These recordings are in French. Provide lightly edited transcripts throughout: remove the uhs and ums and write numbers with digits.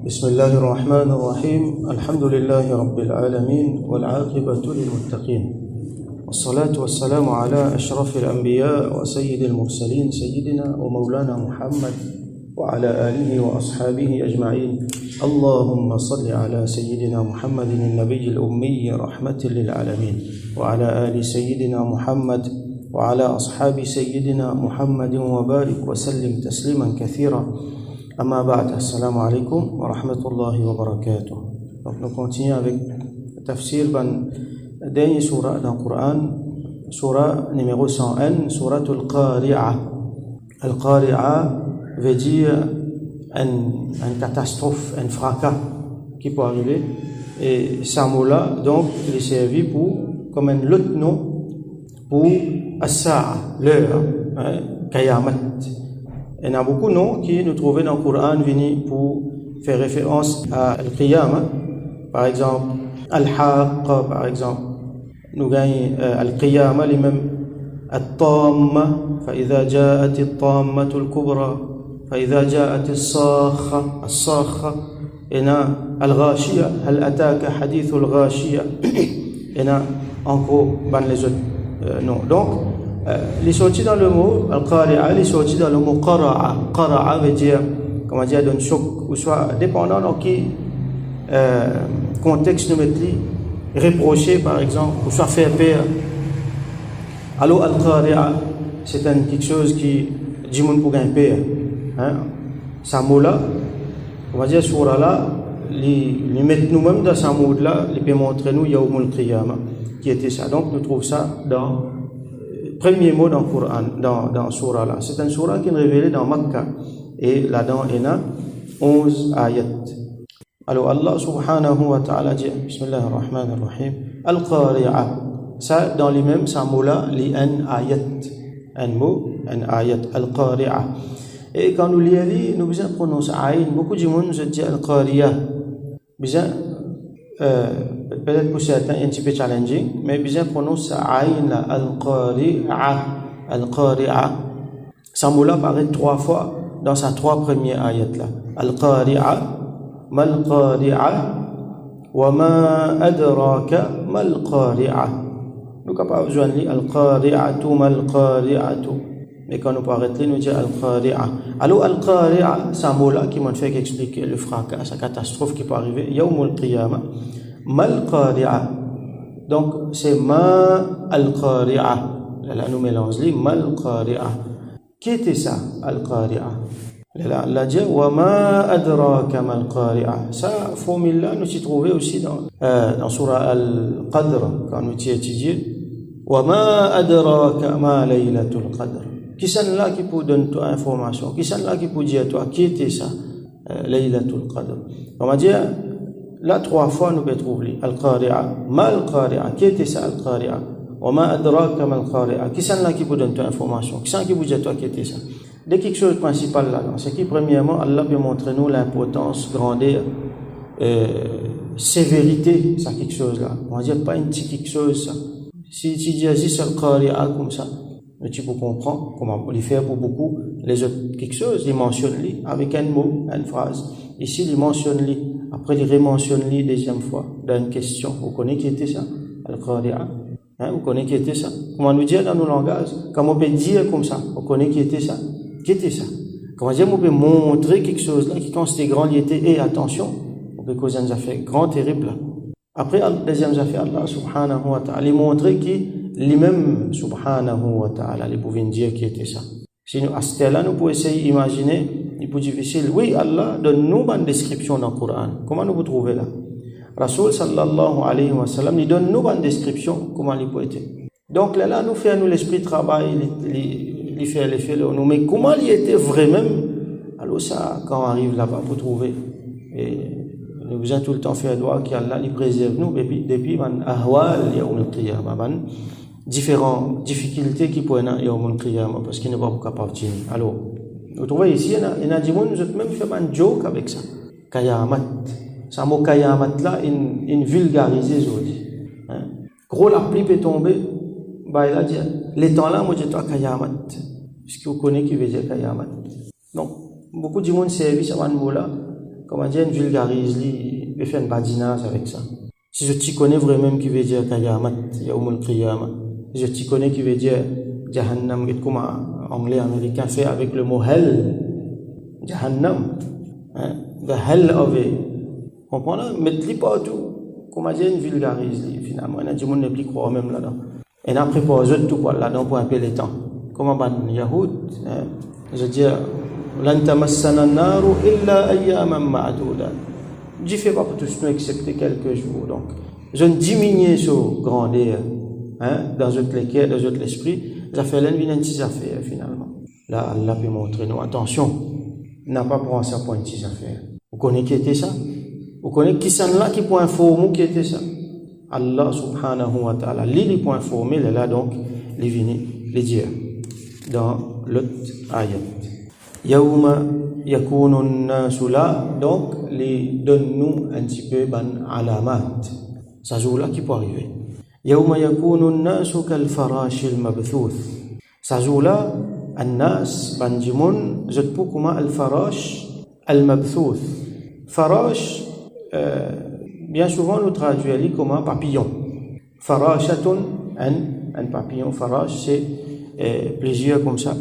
بسم الله الرحمن الرحيم الحمد لله رب العالمين والعاقبة للمتقين والصلاة والسلام على أشرف الأنبياء وسيد المرسلين سيدنا ومولانا محمد وعلى آله وأصحابه أجمعين اللهم صل على سيدنا محمد النبي الأمي رحمة للعالمين وعلى آل سيدنا محمد وعلى أصحاب سيدنا محمد وبارك وسلم تسليما كثيرا أما بعد السلام عليكم ورحمة الله وبركاته. Donc nous continuons avec le tafsir de dernière surah dans le Coran, surah numéro 101, surah Al-Qari'ah. Al-Qari'ah veut dire une catastrophe, un fracas qui peut arriver. Et ce mot-là, donc, il est servi comme un autre nom pour As-Sa'a, l'heure, Qayamat. Il y a beaucoup de noms qui nous trouvent dans le Coran venus pour faire référence à Al-Qiyamah. Par exemple, Al-Haqqa, par exemple. Nous gagnons Al-Qiyamah, les mêmes At-Tamma, فإذا جاءت الطامة الكبرى فإذا جاءت الصاخة هنا الغاشية هل أتاك حديث الغاشية هنا encore les autres noms. Donc les sorties dans le mot Al-Qari'ah, les sorties dans le mot Qara'a. Qara'a veut dire, comment dire, d'un choc, ou soit dépendant dans quel contexte nous mettons, reprocher par exemple, ou soit faire peur. Alors Al-Qari'ah, c'est quelque chose qui dit moun pour gagner peur. Ce mot-là, on va dire surah là, les mettre nous-mêmes dans ce mot-là, les peut montrer nous Yawmul Qiyamah, qui était ça. Donc nous trouvons ça dans premier mot dans le Coran, dans surah là. C'est une surah qui est révélée dans Makkah. Et là-dedans, il y a 11 ayats. Alors Allah subhanahu wa ta'ala dit, Bismillah ar-Rahman ar-Rahim, Al-Qari'ah. Ça, dans les mêmes, ça mot-là, les un ayat. Un mot, un ayat, Al-Qari'ah. Et quand nous lisons, nous besoin prononcer aïn. Beaucoup de monde nous dit Al-Qari'ah. Besoin, peut-être pour certains un petit peu challenging, mais bien prononcer aïn là, Al-Qari'ah, Al-Qari'ah. Ce mot-là apparaît 3 fois dans sa 3 premières ayats là. Al-Qari'ah, Mal-Qari'ah, wa ma adraka Mal-Qari'ah. Nous n'avons pas besoin de lire Al-Qari'atu, Mal-Qari'atu. Mais quand nous parlons, nous disons Al-Qari'ah. Alors Al-Qari'ah, c'est un mot-là qui m'a fait expliquer le fracas, la catastrophe qui peut arriver, Yawmul Qiyamah. Mal-Qari'ah. Donc, c'est Ma Al-Qari'ah. Là, nous mélangeons les Mal-Qari'ah. Qui était ça, Al-Qari'ah? Là, Allah dit, Wa ma adraka Mal-Qari'ah. Ça, formule-là, nous s'y trouvons aussi dans Surah Al-Qadr, quand nous t'y étudions. Wa ma adraka ma laylatul Qadr. Qui sont là qui peut donner toi information? Qui sont là qui peut dire toi qui était ça, Laylatul Qadr? On va dire, là 3 fois nous pouvons trouver Al-Qari'ah, Mal-Qari'ah. Qui était ça, Al-Qari'ah? Wa ma adraka Mal-Qari'ah. Qui sont là qui peut donner toi information? Qui sont qui peut dire toi qui était ça? Dès quelque chose de principal là, c'est que premièrement, Allah peut montrer nous l'importance, grandeur, sévérité, ça quelque chose là. On va dire pas une petite quelque chose ça. Si tu dis Al-Qari'ah comme ça, mais tu peux comprendre comment on le faire pour beaucoup. Les autres, quelque chose, ils mentionnent lui avec un mot, une phrase. Ici, ils mentionnent lui. Après, ils rementionnent lui deuxième fois dans une question. Vous connaissez qui était ça? Al-Qari'ah. Vous connaissez qui était ça? Comment nous dire dans nos langages? Comment on peut dire comme ça? Vous connaissez qui était ça? Qui était ça? Comment dire, on peut montrer quelque chose là qui, quand c'était grand, il était, et attention, on peut causer une affaire grand, terrible là. Après, la deuxième affaire, Allah subhanahu wa ta'ala, il montrait qu'il lui-même, subhanahu wa ta'ala, il pouvait dire qui était ça. Si nous, à ce là nous pouvons essayer d'imaginer, il peut être difficile. Oui, Allah donne-nous une description dans le Coran. Comment nous pouvons trouver là? Rasul sallallahu alayhi wa sallam, il donne-nous une description, comment il peut être. Donc là, nous faisons l'esprit de travail, il fait les faits, nous, mais comment il était vraiment? Alors ça, quand on arrive là-bas, pour trouver. Et nous besoin tout le temps faire droit qu'Allah les préserve nous depuis man ahwal yawmul qiyamah, différentes difficultés qui pourraient être yawmul qiyamah parce qu'il n'est pas capable de tenir. Alors, vous trouvez ici, il y a des gens qui ont même fait un joke avec ça. Qayamat. Ce mot qayamat là, une vulgarisé aujourd'hui. Gros la pluie peut tomber, bah il a dit, les temps là, moi je dis toi qayamat. Est-ce que vous connaissez qui veut dire qayamat? Donc, beaucoup de monde servi à ce mot là. comment dire, vulgarise, il fait un badinage avec ça. Si je t'y connais vraiment qui veut dire Kayamat, Yaumul Qiyamah, si je t'y connais qui veut dire Jahannam, comme anglais américain fait avec le mot Hell, Jahannam, hein, the Hell of it. Comprenez? Mettez-le partout. Comment dire, une vulgarise, finalement. Il y a des gens qui ne croient même là-dedans. Et après, pour eux, tout là-dedans pour un peu les temps. Comment ban Yahoud, je veux dire, lan tamassana an-naru illa ayyaman ma'duda. Dieu fait pas pour tous nous excepté quelques jours. Donc, je ne diminue sur grandeur, hein, dans notre cœur, dans notre esprit. Ça fait l'un petite affaire finalement. Là, Allah peut montrer nous. Attention, n'a pas prendre ça pour une petite affaire. Vous connaissez qui était ça? Vous connaissez qui c'est là qui peut informer qui était ça? Allah subhanahu wa ta'ala. Lui peut informer, là donc, les vignes, les dieux. Dans l'autre ayat. Yawma yakunu an-nasu la, donc les donne-nous un petit peu ban alamat. Ça joue là qui peut arriver. Yawma yakunu an-nasu kal farash al-mabthuth. Ça joue là an-nas ban jimun zat pour comment al-farash al-mabthuth. Farash bien souvent nous traduisons comme papillon. Farashatun un papillon, farash c'est plusieurs comme ça.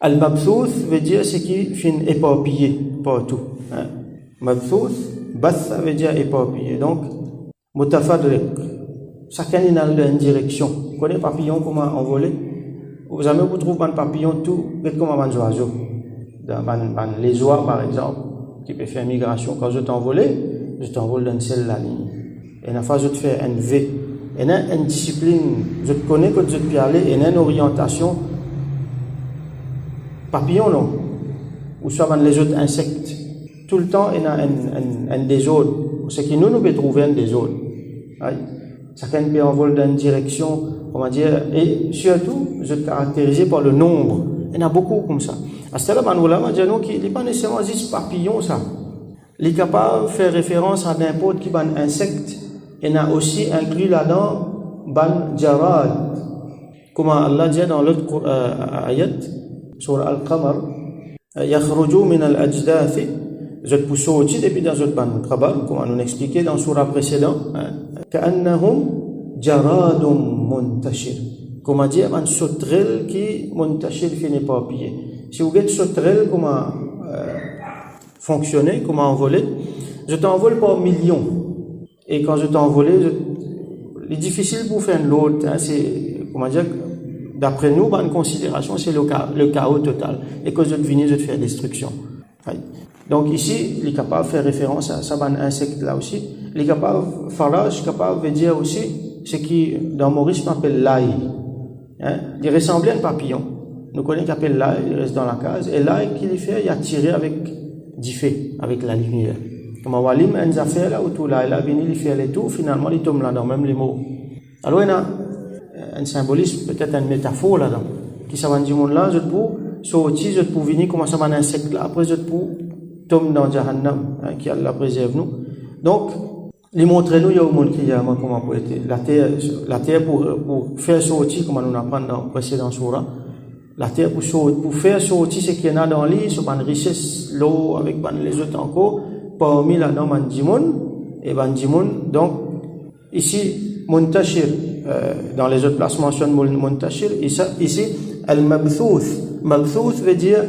Al-mabthuth veut dire ce qui fin éparpillé partout. Hein? Mabthuth, bath veut dire éparpillé. Donc, mutafadriq. Chacun est dans une direction. Vous connaissez papillon comment envoler? Vous avez vous trouvez un papillon tout, comme un oiseau. Les oies par exemple, qui peut faire migration. Quand je t'envole dans celle-là ligne. Et la fois je te fais un V. Et une discipline, je te connais quand je te peux aller, et une orientation. Papillon, non? Ou soit dans les autres insectes. Tout le temps, il y a un désordre. Ce qui nous peut trouver un désordre. Chacun peut envoler dans une direction, comment dire, et surtout, je te caractérisé par le nombre. Il y en a beaucoup comme ça. À ce moment-là, on va dire qu'il n'est pas nécessairement juste papillon, ça. Il est capable de faire référence à n'importe qui un insecte. Il y en a aussi inclus là-dedans, ban jarad. Comme Allah dit dans l'autre ayat, sur Al-Qamar, yakhruju min al-ajdathi, je peux sortir depuis dans notre ban khabar, comme on expliqué dans le surah précédent, ka'annahum jaradum muntashir. Comment dire, un sauterelle qui muntashir finit par pied. Si vous voulez sauterelle, comment fonctionner, comment envoler, je t'envole par millions. Et quand je t'envole, il est difficile pour faire l'autre, hein, c'est, comment dire, d'après nous, en considération, c'est le chaos total. Et quand je te finis, je te fais destruction. Donc ici, il est capable de faire référence à ça, un insecte là aussi. Il est capable, farage, capable de dire aussi ce qui, dans Maurice, on appelle l'ail. Hein? Il ressemblait à un papillon. Nous connaissons qu'il appelle l'ail, il reste dans la case. Et l'ail qu'il fait, il a tiré avec du feu, avec la lumière. Comme on voit, il y a une affaire là où tout là, il a venu, il fait les tout, finalement, il tombe là-dedans, même les mots. Alors, il y a un symbolisme, peut-être une métaphore là-dedans, qui ça va dire, là, je peux sortir, je peux venir, comment ça va un insecte là, après je peux tomber dans Jahannam, hein, qui Allah préserve nous. Donc, il montre-nous, il y a au monde qui y a comment pour être, la terre pour faire sortir, comme on apprend dans le précédent surah, la terre pour faire sortir ce qu'il y en a dans l'île, sur une richesse, l'eau, avec les autres encore, parmi là-dedans, donc, ici, Muntashir, dans les autres places mentionne Muntashir, ici, Al-Mabthuth. Mabthuth veut dire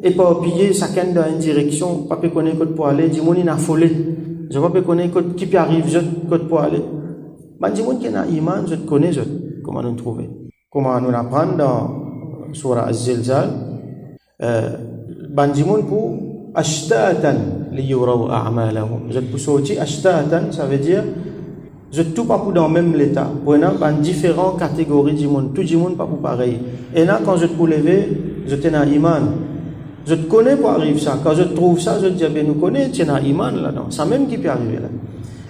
éparpillé, chacun dans une direction, pas peut connaître côté pour aller, Dimoun il a affolé. Je ne peux pas connaître qui peut arriver, côté pour aller. Mais Dimoun qui a iman, je te connais, comment nous trouver. Comment nous l'apprendre dans Surah Az-Zilzal, Dimoun pour Ashtatan li yuraw a'malahum. Je peux sortir Ashtatan, ça veut dire je tout pas pour dans le même l'état. Pour une différentes catégories du monde, tout le monde pas pour pareil. Et là quand je te lever, je t'ai un iman. Je te connais pour arriver ça. Quand je trouve ça, je te dis ben nous connais, tu as un iman là-dedans. Ça même qui peut arriver là.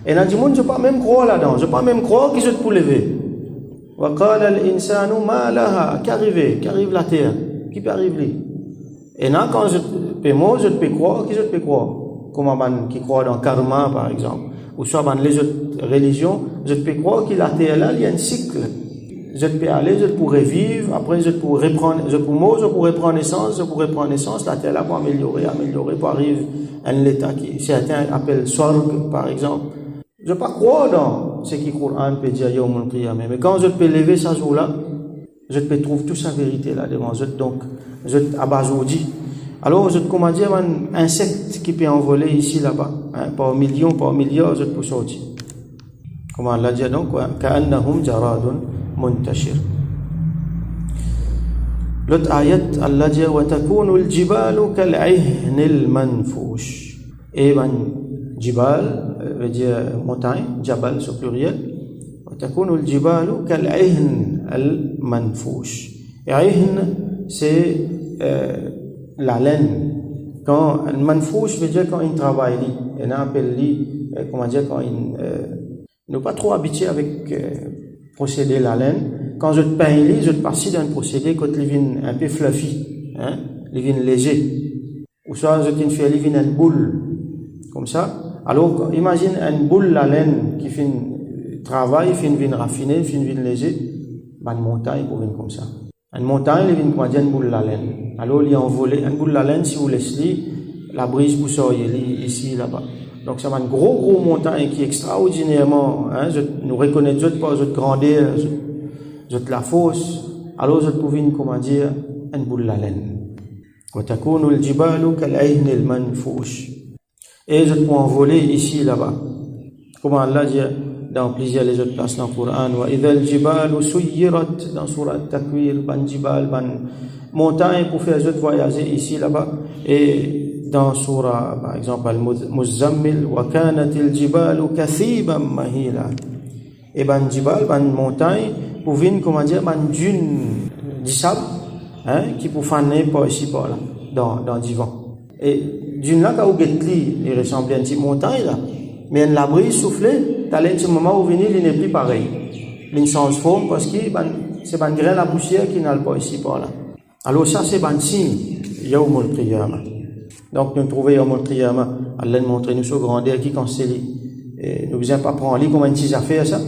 Et là du monde je pas même croire là-dedans, je pas même croire que je te lever. Wa qala al-insanu ma laha, qu'arrive la terre, qui peut arriver. Et là quand je te peux croire, qui je te peux croire. Comment man qui croit dans karma par exemple. Ou soit dans les autres religions, je peux croire que la terre là, il y a un cycle. je peux aller, je pourrais vivre, après je pourrais prendre, je pourrais prendre naissance, la terre là pour améliorer, pour arriver à un état qui certains appellent sorg, par exemple. Je ne pas croire dans ce que le Coran peut dire Yawmul Qiyamah, mais quand je peux lever ce jour-là, je peux trouver toute sa vérité là devant je, donc je abasourdi. Alors je comment dire un insecte qui peut envoler ici là-bas, hein, par millions, par milliards, je peux sortir. Comment Allah dit donc ka'annahum jaradun muntashir. L'autre ayat Allah dit wa takunu al-jibalu kal'ihni al-manfush. Et ben jibal veut dire montagne, jabal au pluriel. Wa takunu al-jibalu kal'ihni al-manfush. Et ihn c'est la laine. Quand un manfouche veut dire quand il travaille, on appelle comment dire quand il ne pas trop habitué avec procédé la laine. Quand je te peins je te passe d'un procédé quand il vient un peu fluffy, hein, il vient léger. Ou soit je te fais il vient une boule comme ça. Alors imagine une boule la laine qui fait travail, fait vient raffiné, fait vient léger, ben une montagne pour venir comme ça. Une montagne, il vient comment dire une boule la laine. Alors il est envolé, une boule la laine si vous laissez la brise pour sortir ici là-bas. Donc c'est une grosse montagne qui est extraordinairement, hein, nous reconnaissons pas notre grandeur, notre la force. Alors je pouvais comment dire une boule la laine. وتكون الجبال كالعهن المنفوش. Et je peux envoler ici là-bas. Comment Allah dit dans plusieurs les autres places dans le Coran, وإذا الجبال سيرت dans Surah Takwir, ban jibal, ban montagne pour faire autres voyager ici là-bas. Et dans Surah, par exemple, Al-Muzammil, وَكَانَتِ الْجِبَالُ كَثِيبًا مَهِيلًا. Et ban jibal, ban montagne, pour venir, comment dire, ban dune du sable, hein, qui pour faner par ici, par là, dans du vent. Et dune là, quand vous êtes il ressemble à une petite montagne là, mais la brise soufflée, t'as un petit moment où venir, il n'est plus pareil. Il se transforme parce que c'est ban grain la poussière qui n'a pas ici, par là. Alors ça, c'est ban signe, Yawmul Qiyamah. Donc, nous trouvons Yawmul Qiyamah, Allah nous montre nous sa grandeur qui cancelle. Nous ne pas prendre lui comme une petite affaire, ça.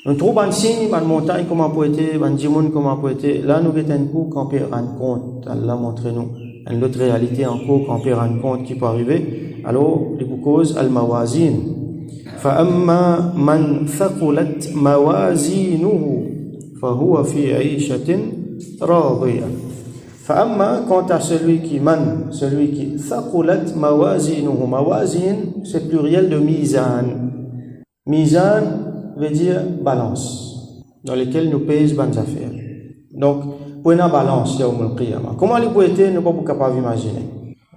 Nous trouvons un signe, une montagne, comment peut être, un djimoun, comment peut être. Là, nous avons un coup qu'on peut rendre compte. Allah montre nous une autre réalité encore qu'on peut rendre compte qui peut arriver. Alors, les causes, al-mawazin. فَأَمَّا مَنْ ثَقُلَتْ مَوَازِينُهُ فَهُوَ فِي عِيشَةٍ رَاضِيَةٍ. فأما quant à celui qui thaqulat mawazinuhu. Mawazin c'est pluriel de mizan. Mizan veut dire balance dans lequel nous pèse bonnes affaires. Donc pour une balance Yawmul Qiyamah. Comment les peut être nous pas capable d'imaginer.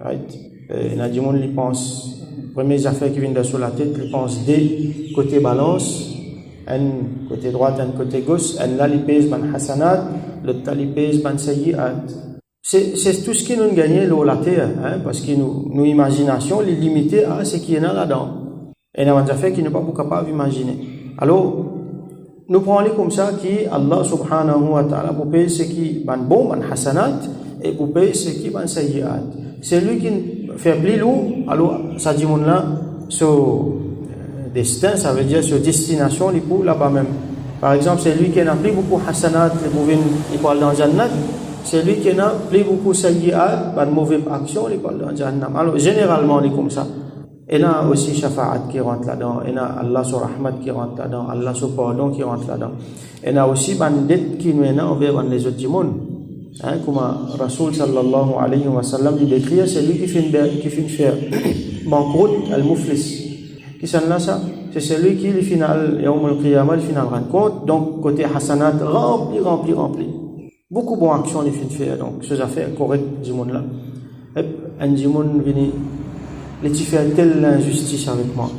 Right? Il y a des gens qui pensent premières affaires qui viennent de sur la tête, ils pensent des côté balance, un côté droit, un côté gauche, un là ils pèse ban hasanat, l'autre là ils pèse ban sayyi'at. C'est tout ce qui nous gagne la terre, hein, parce que nos imaginations les limitées à ce qui est là-dedans. Et nous avons des affaires qui ne sont pas capables d'imaginer. Alors, nous prenons comme ça qui Allah subhanahu wa ta'ala pour payer ce qui est bon, hasanat, et pour payer ce qui est sayyi'at. C'est lui qui fait plus lourd, alors ça dit là, son destin, ça veut dire sur destination, il pour là-bas même. Par exemple, c'est lui qui a pris beaucoup hasanat, il parle dans Jannat. C'est lui qui a pris beaucoup sayyi'at, par mauvaise action, il parle dans Jannam. Alors, généralement, il est comme ça. Il y a aussi shafa'at qui rentre là-dedans, il y a Allah sur rahmat qui rentre là-dedans, Allah sur pardon qui rentre là-dedans. Il y a aussi une dette qui nous est envers les autres du monde. Hein, comme Rasoul sallallahu alayhi wa sallam dit décrire, c'est lui qui finit faire banqueroute, al-muflis. Qui s'en là ça? C'est celui qui, le final, Yawmul Qiyamah, le final rend compte, donc côté hasanat, rempli. Beaucoup de bonnes actions les filles faire, donc ces affaires correctes du monde là. Un du monde vient, les petits faire telle injustice avec moi.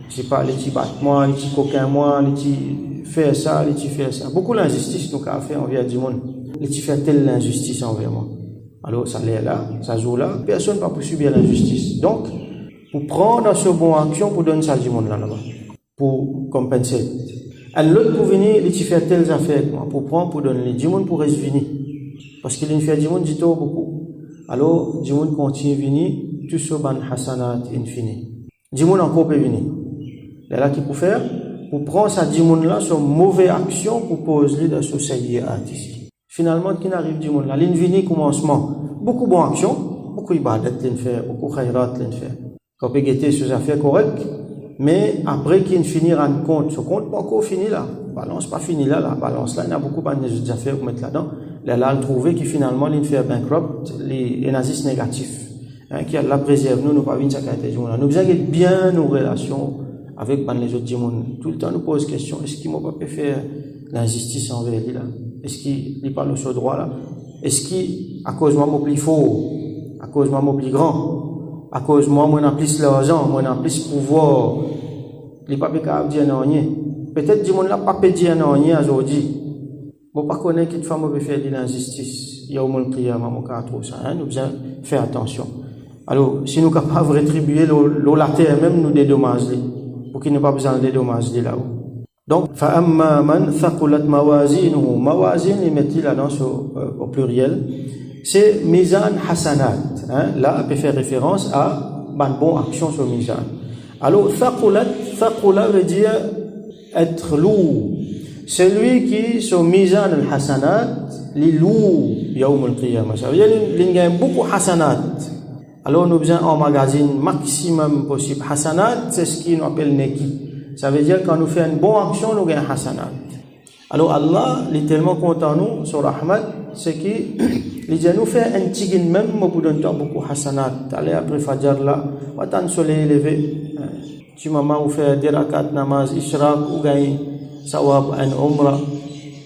Je sais pas, les petits battent moi, les petits coquins moi, les petits faire ça, les petits faire ça. Beaucoup d'injustice nous a fait envers du monde. Les petits faire telle injustice envers moi. Alors ça l'est là, ça joue là, personne ne peut subir l'injustice. Donc, pour prendre ce bon action pour donner ça du monde là-bas, pour compenser. Et l'autre pour venir, il fait telles affaires avec moi, pour prendre, pour donner, du monde pour rester venir. Parce qu'il fait du monde dit beaucoup. Alors, du monde continue à venir, tout ce ban hasanat infini. Du monde encore peut venir. Et là, qui peut faire? pour prendre sa dimoun là sur mauvaise action pour poser dans ce sayyi'at ici. Finalement, qui n'arrive dimoun là, l'invini commencement, beaucoup bonne action, beaucoup ibadat l'in fait, beaucoup khayrat l'in fait. Quand on peut guetter sur affaires correctes, mais après qu'il finit rendre compte, ce compte pas encore fini là, balance pas fini là, la balance là, il y a beaucoup de affaires pour mettre là-dedans. Là, il trouvé que finalement, il fait bankrupt, les nazis négatifs. Qui Allah préserve nous pas venir ça nous avons bien nos relations avec les autres gens. Tout le temps nous pose question, est-ce qu'il m'a pas faire l'injustice envers lui là, est-ce qu'il parle sur droit là, est-ce qu'il à cause moi plus fort, à cause moi plus grand, à cause moi on plus l'argent, moi on plus pouvoir, il pas capable dire non rien, peut-être du monde là pas peut dire non rien aujourd'hui, bon pas connaître qu'une femme peut faire de l'injustice, il y a au monde qiyamah mon cas trop ça, nous besoin faire attention. Alors, si nous sommes capables de rétribuer la terre, même nous dédommager, pour qu'il n'y ait pas besoin de dédommager là-haut. Donc, فَأَمَّا مَنْ ثَقُلَتْ مَوَازِينُهُ مَوَازِينُ, il met là-dedans au pluriel, c'est mizan hasanat. Là, on peut faire référence à une bonne action sur mizan. Alors, thaqula veut dire être lourd. Celui qui, sur mizan al-hasanat, les lourd, yawm al-qiyamah. Ça veut dire qu'il gagne beaucoup hasanat. Alors, nous besoin en magazine maximum possible. Hasanat, c'est ce qu'on appelle neki. Ça veut dire quand nous faisons une bonne action, nous gagnons hasanat. Alors, Allah, il est tellement content nous, sur Rahmat, c'est qu'il dit nous fait un petit même, au bout d'un temps, beaucoup hasanat. Allez, après Fajr là, on attend le soleil levé. Tu maman, ou fait des rakat namaz, ishraq, ou gagne sawab, un umrah.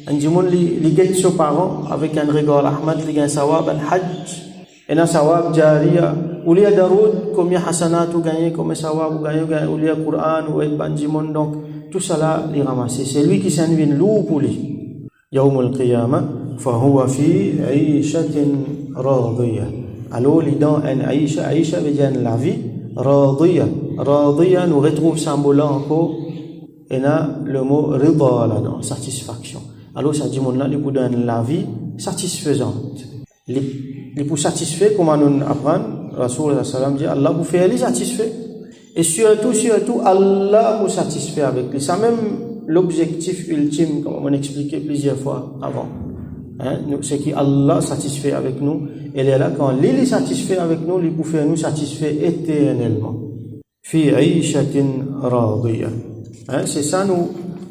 Un dimoun, il gagne ses parents, avec un regard Rahmat, il gagne sawab, un hajj. Et un sawab jariya, ou liya daroud, combien hasanat ou gagné, combien sawab ou gagné, ou liya Qur'an ou banjimon, donc tout cela les ramasser. C'est lui qui s'ennuie loup pour lui. Yawm al-qiyamah, fahuwa fi aishatin radiyah. Alors, les dents en Aïcha veut dire la vie, radiyah. Radiyah, nous retrouve ce mot-là encore, et là, le mot rida là-dedans, satisfaction. Alors, ça dit, là, il vous donne la vie satisfaisante. Les pour satisfaire, comment nous apprendre, Rasoul sallam dit, Allah vous fait les satisfaire. Et surtout, Allah vous satisfait avec lui. C'est même l'objectif ultime, comme on a expliqué plusieurs fois avant. C'est qu'Allah satisfait avec nous. Et là, quand il est satisfait avec nous, il peut faire nous satisfaire éternellement. Fi aishatin radiyah. C'est ça,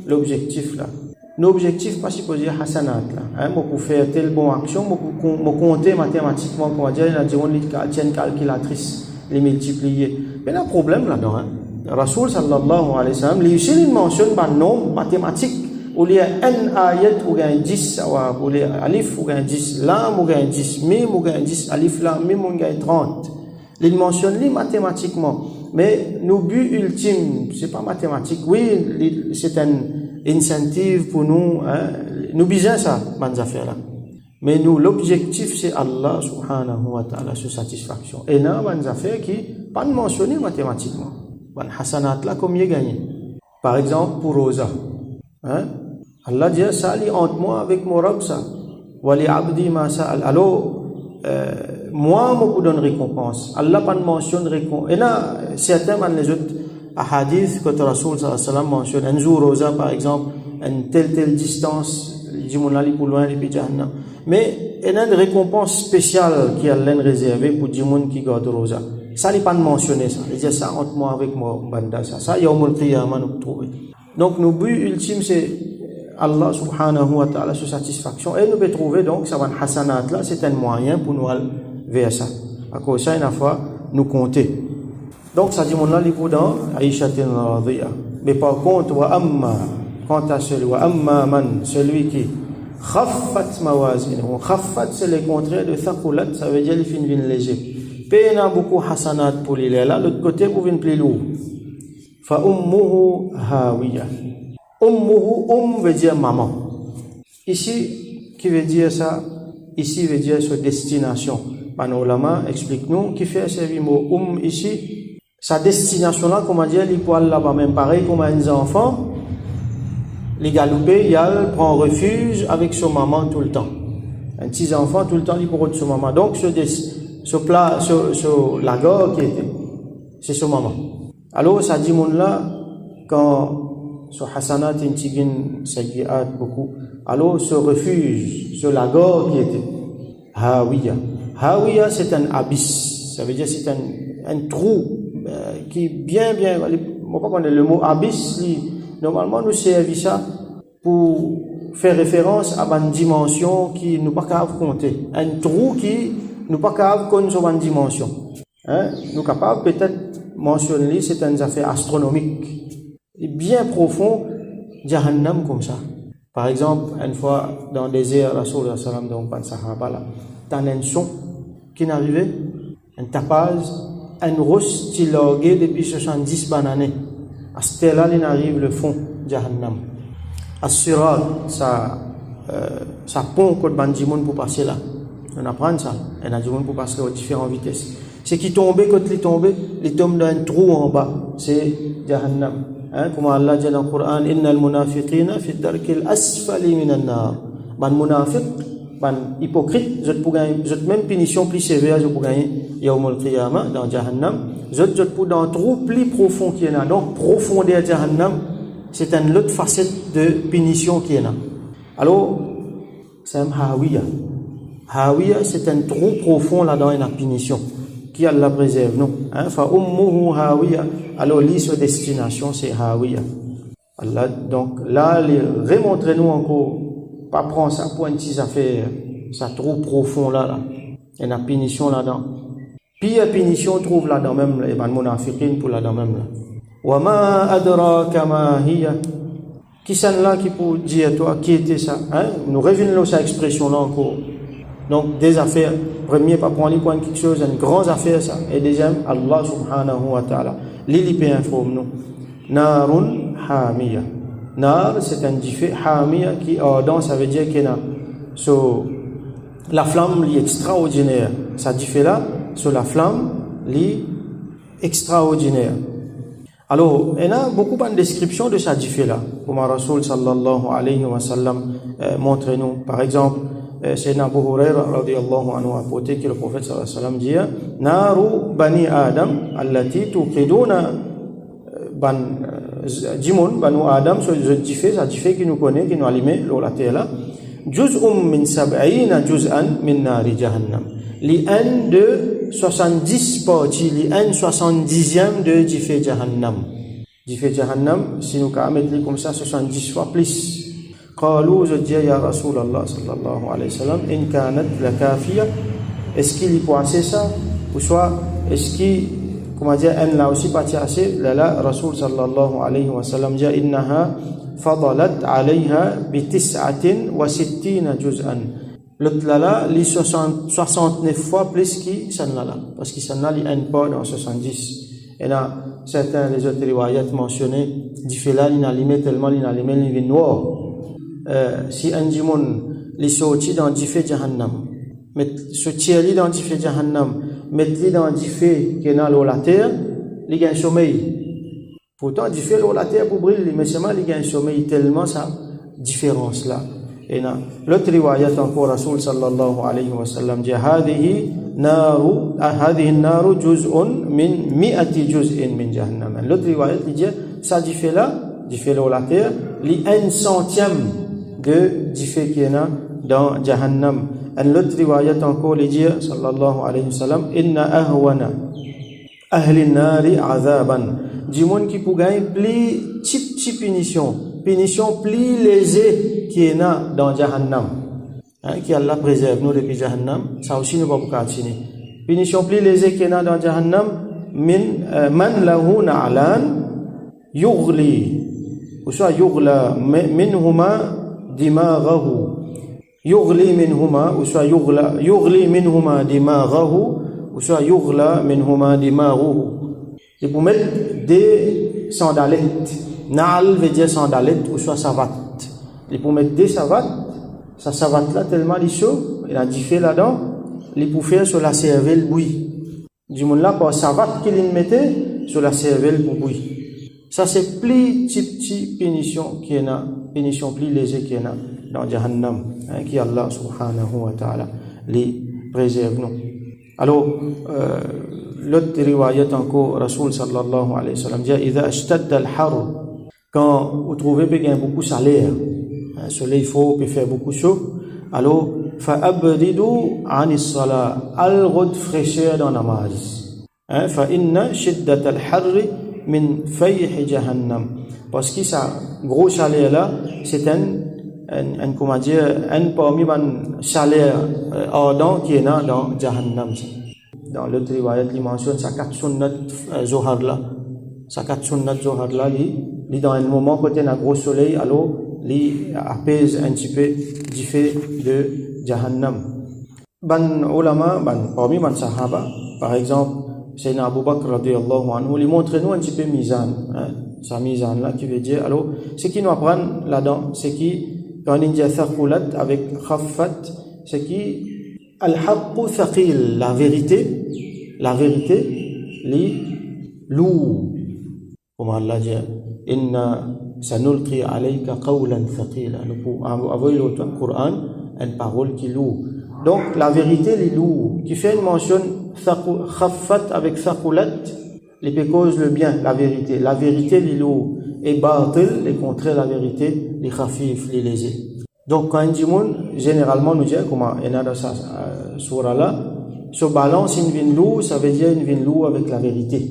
l'objectif là. L'objectif pas supposé hasanat là. Moi pour faire telle bonne action, moi pour compter mathématiquement, on va dire, il a dit on tient une calculatrice, les multiplier. Mais il y a un problème là-dedans. Rasoul sallallahu alayhi wa sallam, il mentionne par nombre mathématique, où il y a n ayat ou gain 10, ou il y a alif ou gain 10, lam ou gain 10, mim ou gain 10, alif lam, mim ou gain 30. Il mentionne les mathématiquement. Mais nos buts ultimes, c'est pas mathématique. Oui, c'est un incentive pour nous, nous besoin ça, ces affaires-là. Mais nous, l'objectif, c'est Allah, subhanahu wa ta'ala, sur satisfaction. Et là, ces affaires qui, pas mentionnées mathématiquement. Les hasanat là, combien gagné? Par exemple, pour Rosa. Allah dit, ça, entre moi avec mon Rabb, ça. Wali abdi ma sa'al. Alors, moi, je vous donne récompense. Allah pas mentionne récompense. Et là, certains, les autres hadiths que le Rasoul sallallahu alayhi wa sallam mentionne, un jour rosa par exemple, une telle distance, il dit mon ali pour loin, il dit jahannam. Mais il y a une récompense spéciale qui est réservée pour les gens qui gardent rosa. Ça, il n'est pas mentionné ça. Il dit ça entre moi avec mon banda. Ça, il y a au qiyamah nous trouver. Donc, nos buts ultimes, c'est Allah subhanahu wa ta'ala sur satisfaction. Et nous pouvons trouver donc, ça va un hasanat là, c'est un moyen pour nous aller vers ça. À cause de ça, une fois, nous compter. Donc, ça dit, mon là, les dans Aïchatin radiyah. Mais par contre, wa amma, quant à celui, wa amma man, celui qui khaffat mawazin. Khaffat, c'est le contraire de thaqulat, ça veut dire les fins viennent léger. Pena beaucoup hasanat pour les là, l'autre côté, vous venez plus lourd. Fa ummuhu hawiyah. Ummuhu, veut dire maman. Ici, qui veut dire ça? Ici veut dire sur destination. Panorama, explique-nous, qui fait servir mot ici. Sa destination là, comment dire, les poils là-bas, même pareil comme un enfant, les galoupés, il prend refuge avec son maman tout le temps. Un petit enfant, tout le temps, il prend de son maman. Donc, la gare qui était, c'est son maman. Alors, ça dit, mon là, quand sur hasanat intigin sayyi'at beaucoup. Alors ce refuge, ce lago qui était Hawiya. Hawiya c'est un abysse, ça veut dire c'est un trou qui est bien, moi pas connaître le mot abysse, normalement nous servons ça pour faire référence à une dimension qui nous pas capable compter, un trou qui nous pas capable connaître sur une dimension. Nous capable peut-être mentionner c'est une affaire astronomique, bien profond, Jahannam comme ça. Par exemple, une fois dans le désert, Rasulullah sallam donc pas sahaba là, t'as un son qui est arrivé, un tapage, un rose qui logué depuis 70 bananes. À ce là, il arrive le fond Jahannam. À Sirat, ça pont que bandimoun pour passer là. On apprend ça. On a du monde pour passer aux différentes vitesses. C'est qui tombe quand il tombe dans un trou en bas. C'est Jahannam. Comme Allah dit dans le Coran, Innal munafiqina fi darkil asfali minan nar. Ban munafiq, ban hypocrite, je pour gagner, je même punition plus sévère, je pour gagner Yawmul Qiyamah dans Jahannam. Je pour dans un trou plus profond qui est là. Donc profondeur Jahannam, c'est une autre facette de punition qui est là. Alors, c'est un Hawiya. Hawiya, c'est un trou profond là-dedans, une punition. Qui Allah préserve, non? Fa ummuhu hawiya. Alors, l'issue destination, c'est hawiya. Allah, donc, là, remontrez-nous encore, pas prendre ça pour une petite affaire, ça trop profond là. Il y a une punition là-dedans. Puis, la punition, trouve là-dedans même, les munafiqin pour là-dedans même. Wa ma adraka ma hiya. Qui c'est là qui peut dire, toi, qui était ça? Nous revenons à cette expression là encore. Donc, des affaires, premier, pas prendre quelque chose, une grande affaire, ça. Et deuxième, Allah subhanahu wa ta'ala. L'île informe nous. Narun hamiya. Nar, c'est un diffé. Hamiya qui, ardent, ça veut dire qu'il y a, la flamme, est extraordinaire. Ça diffé là, sur la flamme, extraordinaire. Alors, il y a beaucoup de descriptions de ça diffé là. Comme Rasul sallallahu alayhi wa sallam montre nous. Par exemple, Sayyidina Abu Huraira radiyallahu anhu a apporté que le prophète sallallahu alayhi wa sallam dit Naru bani Adam allati tuqiduna ban jimun banu Adam so ça diffé qui nous connaît qui nous allumé la terre là juz'un min sab'ina juz'an min nari jahannam li un de 70 parties li un 70e de diffé jahannam si nous ka mettre comme ça 70 fois plus. قالوا je dis ya Rasulallah sallallahu alayhi wa sallam in kanat la kafiya, est-ce qu'il y peut assez ça ou soit est-ce qu'il comment dire en là aussi pas assez là Rasul sallallahu alayhi wa sallam dit innaha fadalat alayha bi 69 juz'an, l'autre là les 69 fois plus qui ça là parce que ça là il un pas dans 70. Et là certains les autres riwayat mentionnés dit fait là il a limé tellement il a limé le noir. Si un dimon les sorti dans diffé jahannam, met ce tiers dans diffé jahannam, mettre dans diffé qui est dans la terre, il gagne sommeil. Pourtant diffé la terre pour briller, mais seulement il gagne sommeil tellement ça différence là. Et là l'autre riwayat encore Rasul sallallahu alayhi wa sallam dit hadhihi naru juz'un min 100 juz'in min jahannam. L'autre riwayat dit ça diffé là la terre, li 1/100 de diffé qui est dans Jahannam. Un autre riwayat encore les dit sallallahu alayhi wa sallam inna ahwana ahli nari azaban, du monde qui pour gagner plus type punition plus lésée qui est dans Jahannam, qui Allah préserve nous depuis Jahannam, ça aussi nous pas pour continuer. Punition plus lésée qui est dans Jahannam min man lahu na'lan yughli ou soit yughla minhuma dimaghahu yughli minhuma ou soit yughli minhuma dimaghahu ou soit yughla minhuma dimaghuhu. Et pour mettre des sandalettes, na'al veut dire sandalette ou soit savate. Et pour mettre des savates, sa savate là tellement chaud, il a diffé là-dedans, il pour faire sur la cervelle bouillie. Du monde là par savate qu'il mettait sur la cervelle pour bouillir. Ça c'est plus petite punition qui est là, punition plus légère qui est là dans Jahannam, qui Allah subhanahu wa ta'ala les préserve nous. Alors l'autre riwayat encore Rasul sallallahu alayhi wa sallam dit idha ashtadda al-har quand vous trouvez qu'il y a beaucoup de salaire, le soleil faut peut faire beaucoup chaud, alors فأبردوا عن الصلاة الغد fraîcheur dans la namaz, فإن شدة الحر من فيح جهنم, parce que ça gros chaleur là c'est un comment dire un parmi les chaleur ardent qui est dans Jahannam. Dans l'autre riwayat il mentionne ça 4 sunnat zohar là, ça 4 sunnat zohar là li dans un moment quand il y a un gros soleil alors li apaise un petit peu du fait de Jahannam. Ban ulama, parmi les sahaba, par exemple, Sayyidina Abu Bakr radiyallahu anhu, il montre nous un petit peu mizan, sa mizan là, qui veut dire, alors, ce qui nous apprend là-dedans, c'est qui, quand on dit thaqulat avec khaffat, c'est qui, al-haqqu thaqil, la vérité, li lourd, comme Allah dit, inna sanulqi alayka qawlan thaqila, nous avons le Coran, une parole qui loue. Donc la vérité les loue, qui fait une mention khaffat avec thaqulat, les cause le bien, la vérité les loue, et batil les contraire la vérité, les khafif, les lésés. Donc quand on dit généralement nous dit comment il y a dans sa surah là, ce balance une vin loue, ça veut dire une vin loue avec la vérité.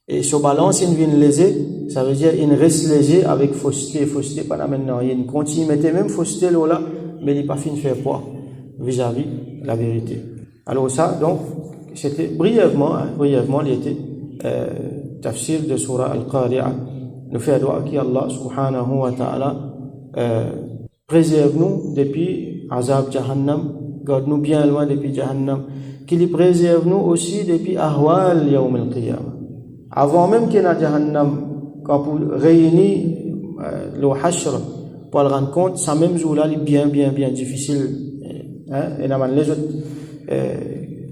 Et ce balance une vin lésé, ça veut dire une reste léger avec fausseté pas là maintenant, il y a une continuité même fausseté là, mais il n'est pas fin de faire quoi vis-à-vis la vérité. Alors ça, donc, c'était brièvement, il était tafsir de surah Al-Qari'ah. Nous faisons doigt qui Allah subhanahu wa ta'ala préserve-nous depuis azab Jahannam, garde-nous bien loin depuis Jahannam, qu'il préserve nous aussi depuis ahwal yawm al-qiyamah. Avant même qu'il y ait Jahannam, quand vous réunissez le hashr, pour le rendre compte, ça même jour-là est bien difficile. Et les autres,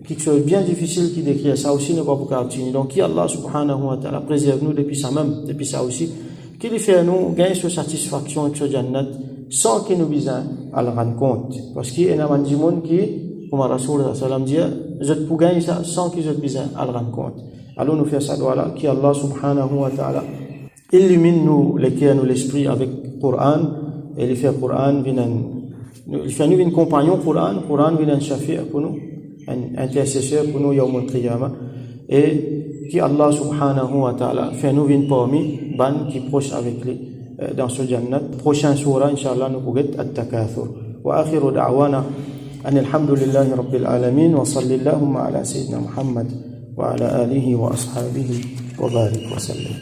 quelque chose de bien difficile qui décrit ça aussi, ne va pas continuer. Donc, qui Allah subhanahu wa ta'ala préserve nous depuis ça même, depuis ça aussi, qui lui fait nous gagner cette satisfaction avec ce jannat, sans qu'il nous besoin à le rendre compte. Parce qu'il y a des gens qui, comme Rasoul sallam dit, je peux gagner ça sans qu'ils aient besoin à le rendre compte. Alors, nous faisons ça, voilà, qui Allah subhanahu wa ta'ala illumine nous, les cœurs, nous, l'esprit avec le Coran, et il fait le Coran, il fait nous un compagnon Coran vient un shafi' pour nous, un intercesseur pour nous yawm al-qiyamah, et qui Allah subhanahu wa ta'ala fait nous une parmi ban qui proche avec lui dans ce jannat. Prochain surah inshallah nous pourrons at-takathur. Wa akhiru da'wana an alhamdulillahi rabbil alamin wa sallallahu ala sayyidina Muhammad wa ala alihi wa ashabihi wa barik wa sallam.